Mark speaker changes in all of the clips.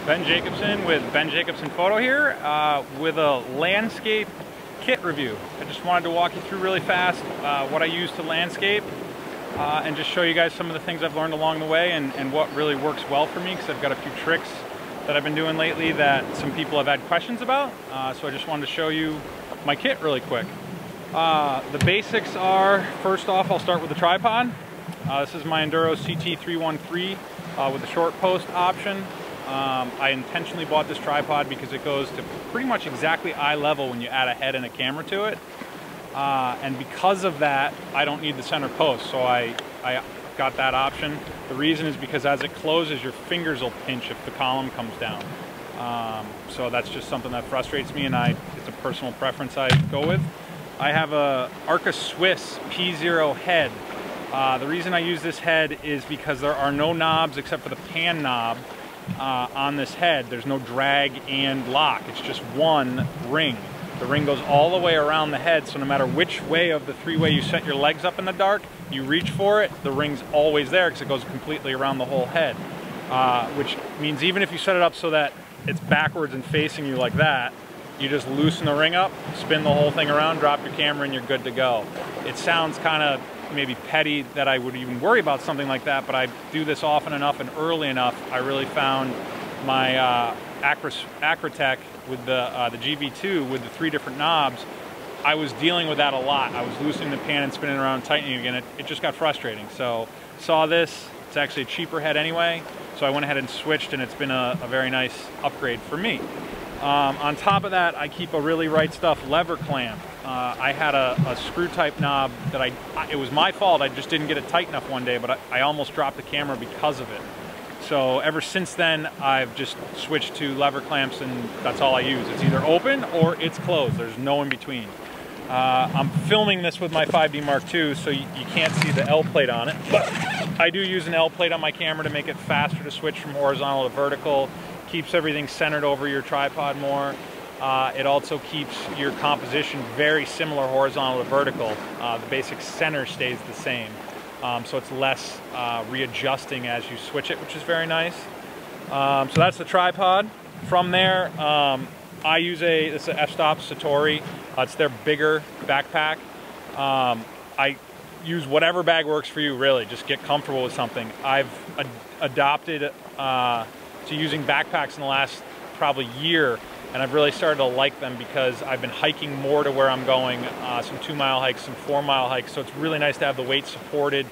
Speaker 1: Ben Jacobson with Ben Jacobson Photo here with a landscape kit review. I just wanted to walk you through really fast what I use to landscape and just show you guys some of the things I've learned along the way and what really works well for me, because I've got a few tricks that I've been doing lately that some people have had questions about. So I just wanted to show you my kit really quick. The basics are, first off, I'll start with the tripod. This is my Enduro CT313 with the short post option. I intentionally bought this tripod because it goes to pretty much exactly eye level when you add a head and a camera to it. And because of that, I don't need the center post, so I got that option. The reason is because as it closes, your fingers will pinch if the column comes down. So that's just something that frustrates me, and it's a personal preference I go with. I have a Arca Swiss P0 head. The reason I use this head is because there are no knobs except for the pan knob on this head. There's no drag and lock. It's just one ring. The ring goes all the way around the head, so no matter which way of the three-way you set your legs up in the dark, you reach for it, the ring's always there because it goes completely around the whole head. Which means even if you set it up so that it's backwards and facing you like that, you just loosen the ring up, spin the whole thing around, drop your camera, and you're good to go. It sounds kind of maybe petty that I would even worry about something like that, but I do this often enough and early enough. I really found my Acrotech with the GV2 with the 3 different knobs, I was dealing with that a lot. I was loosening the pan and spinning around and tightening again. It just got frustrating. So saw this, it's actually a cheaper head anyway, so I went ahead and switched, and it's been a very nice upgrade for me. On top of that, I keep a really right stuff lever clamp. I had a screw type knob that it was my fault, I just didn't get it tight enough one day, but I almost dropped the camera because of it. So ever since then, I've just switched to lever clamps, and that's all I use. It's either open or it's closed. There's no in between. I'm filming this with my 5D Mark II, so you can't see the L plate on it, but I do use an L plate on my camera to make it faster to switch from horizontal to vertical. Keeps everything centered over your tripod more. It also keeps your composition very similar horizontal to vertical. The basic center stays the same. So it's less readjusting as you switch it, which is very nice. So that's the tripod. From there, I use this is an f-stop Satori. It's their bigger backpack. I use whatever bag works for you, really. Just get comfortable with something. I've adopted to using backpacks in the last probably year, and I've really started to like them because I've been hiking more to where I'm going, some 2-mile hikes, some 4-mile hikes, so it's really nice to have the weight supported,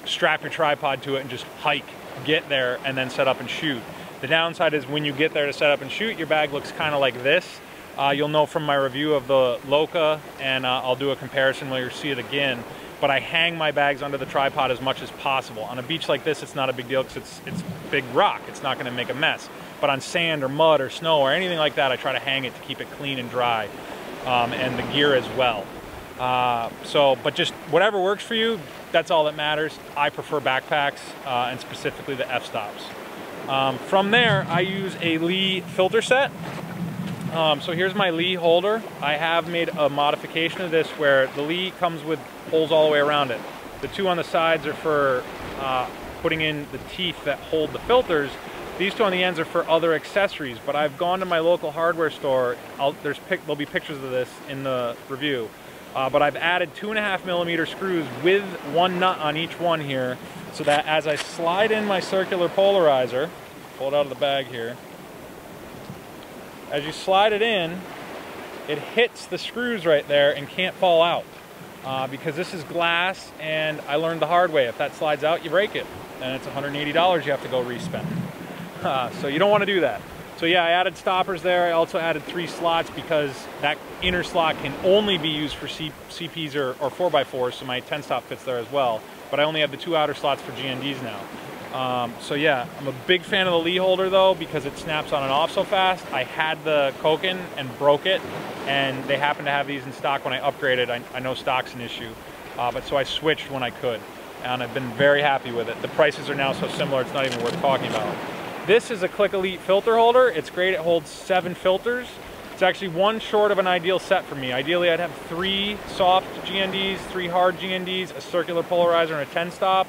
Speaker 1: strap your tripod to it and just hike, get there, and then set up and shoot. The downside is when you get there to set up and shoot, your bag looks kind of like this. You'll know from my review of the Loca, and I'll do a comparison when you see it again, but I hang my bags under the tripod as much as possible. On a beach like this, it's not a big deal because it's big rock. It's not going to make a mess. But on sand or mud or snow or anything like that, I try to hang it to keep it clean and dry, and the gear as well. But just whatever works for you, that's all that matters. I prefer backpacks, and specifically the f-stops. From there, I use a Lee filter set. So here's my Lee holder. I have made a modification of this where the Lee comes with holes all the way around it. The 2 on the sides are for putting in the teeth that hold the filters. These 2 on the ends are for other accessories, but I've gone to my local hardware store. There'll be pictures of this in the review. But I've added 2.5mm screws with 1 nut on each one here, so that as I slide in my circular polarizer, pull it out of the bag here, as you slide it in, it hits the screws right there and can't fall out. Because this is glass, and I learned the hard way. If that slides out, you break it, and it's $180 you have to go respend. So you don't want to do that. So yeah, I added stoppers there. I also added 3 slots because that inner slot can only be used for CPs or 4x4s, so my 10-stop fits there as well. But I only have the 2 outer slots for GNDs now. So yeah, I'm a big fan of the Lee holder though because it snaps on and off so fast. I had the Koken and broke it, and they happen to have these in stock when I upgraded. I know stock's an issue, but so I switched when I could, and I've been very happy with it. The prices are now so similar, it's not even worth talking about. This is a Click Elite filter holder. It's great, it holds 7 filters. It's actually 1 short of an ideal set for me. Ideally, I'd have 3 soft GNDs, 3 hard GNDs, a circular polarizer, and a 10-stop.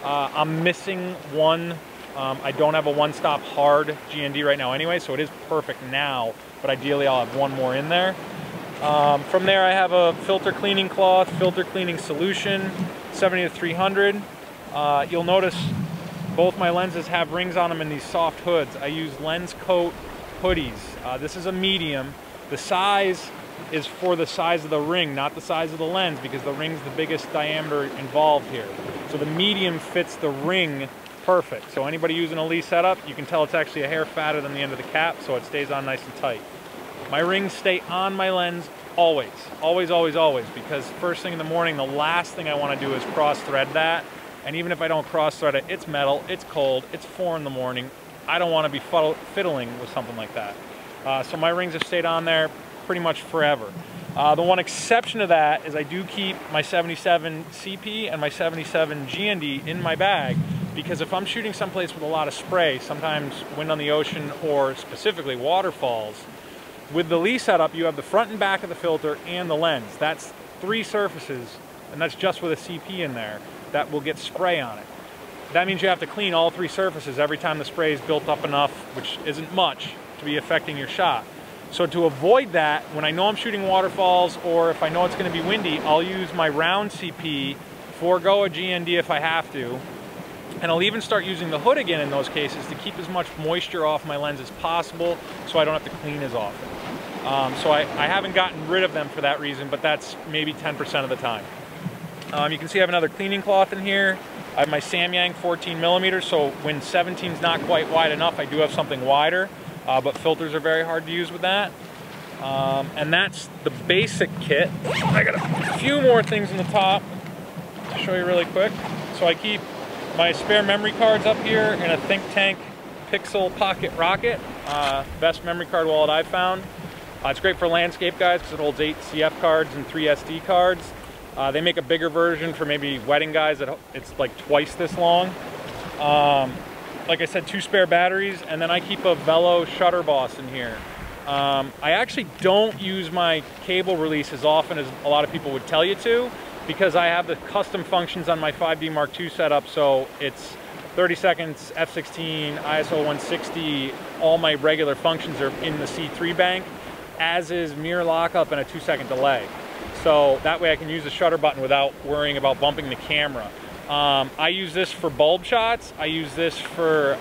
Speaker 1: I'm missing 1 I don't have a one-stop hard GND right now anyway, so it is perfect now, but ideally I'll have one more in there. From there I have a filter cleaning cloth, filter cleaning solution, 70 to 300. You'll notice both my lenses have rings on them in these soft hoods. I use Lens Coat hoodies. This is a medium. The size is for the size of the ring, not the size of the lens, because the ring's the biggest diameter involved here. So the medium fits the ring perfect. So anybody using a Lee setup, you can tell it's actually a hair fatter than the end of the cap, so it stays on nice and tight. My rings stay on my lens always, always, always, always, because first thing in the morning, the last thing I want to do is cross thread that. And even if I don't cross thread it, it's metal, it's cold, it's 4 in the morning. I don't want to be fiddling with something like that. So my rings have stayed on there pretty much forever. The one exception to that is I do keep my 77 CP and my 77 GND in my bag, because if I'm shooting someplace with a lot of spray, sometimes wind on the ocean or specifically waterfalls, with the Lee setup you have the front and back of the filter and the lens. That's 3 surfaces, and that's just with a CP in there, that will get spray on it. That means you have to clean all 3 surfaces every time the spray is built up enough, which isn't much, to be affecting your shot. So to avoid that, when I know I'm shooting waterfalls or if I know it's going to be windy, I'll use my round CP, forego a GND if I have to, and I'll even start using the hood again in those cases to keep as much moisture off my lens as possible so I don't have to clean as often. So I haven't gotten rid of them for that reason, but that's maybe 10% of the time. You can see I have another cleaning cloth in here. I have my Samyang 14 millimeters, so when 17 is not quite wide enough, I do have something wider. But filters are very hard to use with that. And that's the basic kit. I got a few more things in the top to show you really quick. So I keep my spare memory cards up here in a Think Tank Pixel Pocket Rocket. Best memory card wallet I've found. It's great for landscape guys because it holds 8 CF cards and 3 SD cards. They make a bigger version for maybe wedding guys that it's like twice this long. Like I said, 2 spare batteries, and then I keep a Velo shutter boss in here. I actually don't use my cable release as often as a lot of people would tell you to, because I have the custom functions on my 5D Mark II setup, so it's 30 seconds, f16, ISO 160, all my regular functions are in the C3 bank, as is mirror lockup and a 2-second delay. So that way I can use the shutter button without worrying about bumping the camera. I use this for bulb shots. I use this for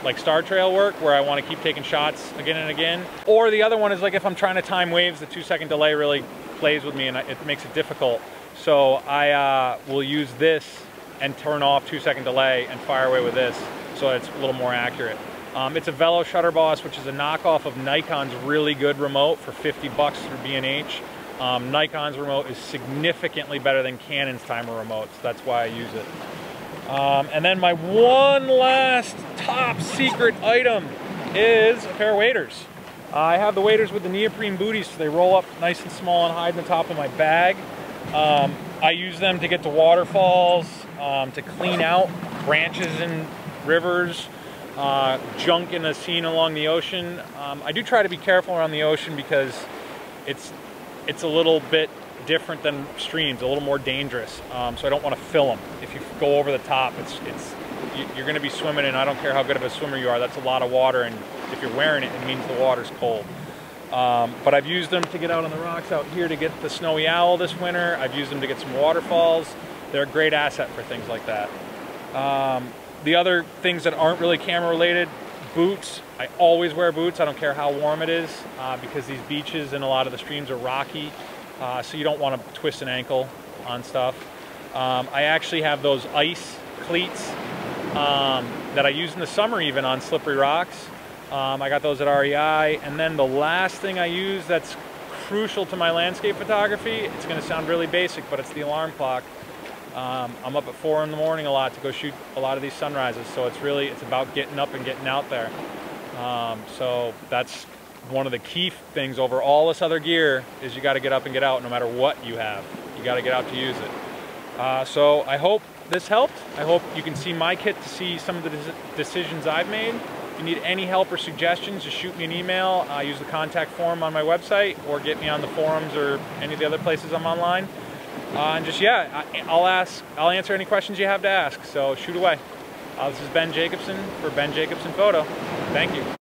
Speaker 1: like star trail work where I want to keep taking shots again and again. Or the other one is like if I'm trying to time waves, the 2-second delay really plays with me and it makes it difficult. So I will use this and turn off 2-second delay and fire away with this so it's a little more accurate. It's a Velo shutter boss, which is a knockoff of Nikon's really good remote for 50 bucks through B&H. Nikon's remote is significantly better than Canon's timer remotes. That's why I use it. And then my one last top secret item is a pair of waders. I have the waders with the neoprene booties, so they roll up nice and small and hide in the top of my bag. I use them to get to waterfalls, to clean out branches in rivers, junk in the scene along the ocean. I do try to be careful around the ocean because it's a little bit different than streams, a little more dangerous. So I don't want to fill them. If you go over the top, you're going to be swimming in. I don't care how good of a swimmer you are. That's a lot of water, and if you're wearing it, it means the water's cold. But I've used them to get out on the rocks out here to get the snowy owl this winter. I've used them to get some waterfalls. They're a great asset for things like that. The other things that aren't really camera related, boots. I always wear boots. I don't care how warm it is because these beaches and a lot of the streams are rocky, so you don't want to twist an ankle on stuff. I actually have those ice cleats that I use in the summer even on slippery rocks. I got those at REI. And then the last thing I use that's crucial to my landscape photography, it's going to sound really basic, but it's the alarm clock. I'm up at 4 in the morning a lot to go shoot a lot of these sunrises, so it's about getting up and getting out there. So that's one of the key things over all this other gear is you got to get up and get out no matter what you have. You got to get out to use it. So I hope this helped. I hope you can see my kit to see some of the decisions I've made. If you need any help or suggestions, just shoot me an email. Use the contact form on my website or get me on the forums or any of the other places I'm online. And just, yeah, I'll answer any questions you have to ask, so shoot away. This is Ben Jacobson for Ben Jacobson Photo. Thank you.